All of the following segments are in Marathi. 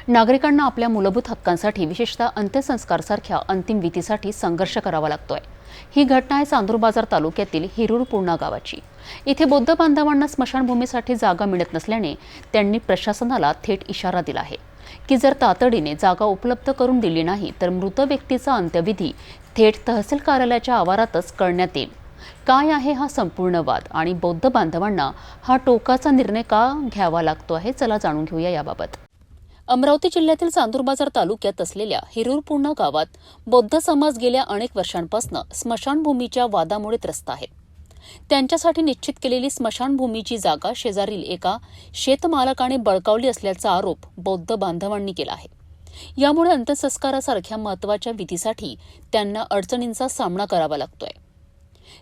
नागरिकांना आपल्या मूलभूत हक्कांसाठी विशेषतः अंत्यसंस्कारसारख्या अंतिम विधीसाठी संघर्ष करावा लागतोय। ही घटना आहे चांदूर बाजार तालुक्यातील हिरूर पूर्णा गावाची। इथे बौद्ध बांधवांना स्मशानभूमीसाठी जागा मिळत नसल्याने त्यांनी प्रशासनाला थेट इशारा दिला आहे की जर तातडीने जागा उपलब्ध करून दिली नाही तर मृत व्यक्तीचा अंत्यविधी थेट तहसील कार्यालयाच्या आवारातच करण्यात येईल। काय आहे हा संपूर्ण वाद आणि बौद्ध बांधवांना हा टोकाचा निर्णय का घ्यावा लागतो आहे, चला जाणून घेऊया याबाबत। अमरावती जिल्ह्यातील चांदूर बाजार तालुक्यात असलेल्या हिरूर पूर्णा गावात बौद्ध समाज गेल्या अनेक वर्षांपासून स्मशानभूमीच्या वादामुळे त्रस्त आहेत। त्यांच्यासाठी निश्चित केलेली स्मशानभूमीची जागा शेजारील एका शेतमालकाने बळकावली असल्याचा आरोप बौद्ध बांधवांनी केला आहे। यामुळे अंत्यसंस्कारासारख्या महत्त्वाच्या विधीसाठी त्यांना अडचणींचा सामना करावा लागतोय।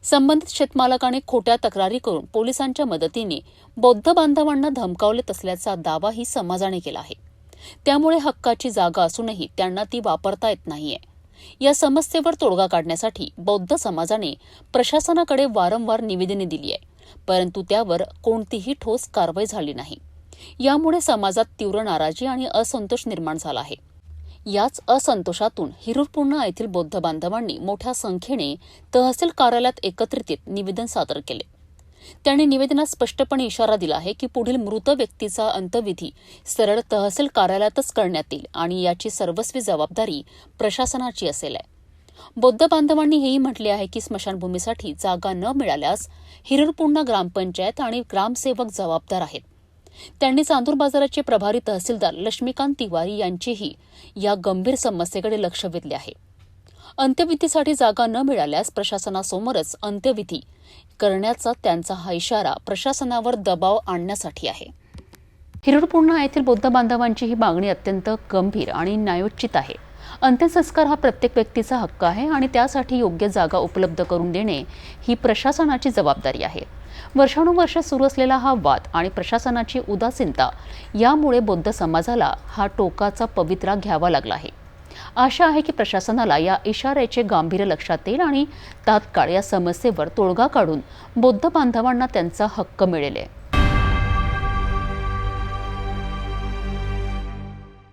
संबंधित शेतमालकाने खोट्या तक्रारी करून पोलिसांच्या मदतीने बौद्ध बांधवांना धमकावले असल्याचा दावाही समाजाने केला आहे। त्यामुळे हक्काची जागा असूनही त्यांना ती वापरता येत नाहीये। या समस्येवर तोडगा काढण्यासाठी बौद्ध समाजाने प्रशासनाकडे वारंवार निवेदने दिली आहे, परंतु त्यावर कोणतीही ठोस कारवाई झाली नाही। यामुळे समाजात तीव्र नाराजी आणि असंतोष निर्माण झाला आहे। याच असंतोषातून हिरूर पूर्णा येथील बौद्ध बांधवांनी मोठ्या संख्येने तहसील कार्यालयात एकत्रित येत निवेदन सादर केले। त्यांनी निवेदनात स्पष्टपणे इशारा दिला आहे की पुढील मृत व्यक्तीचा अंत्यविधी सरळ तहसील कार्यालयातच करण्यात येईल आणि याची सर्वस्वी जबाबदारी प्रशासनाची असेल। बौद्ध बांधवांनी हेही म्हटले आहे की स्मशानभूमीसाठी जागा न मिळाल्यास हिरूर पूर्णा ग्रामपंचायत आणि ग्रामसेवक जबाबदार आहेत। त्यांनी चांदूर बाजाराचे प्रभारी तहसीलदार लक्ष्मीकांत तिवारी यांचेही या गंभीर समस्येकडे लक्ष वेधले आहे। अंत्यविधीसाठी जागा न मिळाल्यास प्रशासनासमोरच अंत्यविधी करण्याचा त्यांचा हा इशारा प्रशासनावर दबाव आणण्यासाठी आहे। हिरूर पूर्णा येथील बौद्ध बांधवांची ही मागणी अत्यंत गंभीर आणि न्यायोचित आहे। अंत्यसंस्कार हा प्रत्येक व्यक्तीचा हक्क आहे आणि त्यासाठी योग्य जागा उपलब्ध करून देणे ही प्रशासनाची जबाबदारी आहे। वर्षानुवर्ष सुरू असलेला हा वाद आणि प्रशासनाची उदासीनता यामुळे बौद्ध समाजाला हा टोकाचा पवित्रा घ्यावा लागला आहे। आशा आहे की प्रशासनाला या इशाऱ्याचे गांभीर्य लक्षात येईल आणि तात्काळ या समस्येवर तोडगा काढून बौद्ध बांधवांना त्यांचा हक्क मिळेल।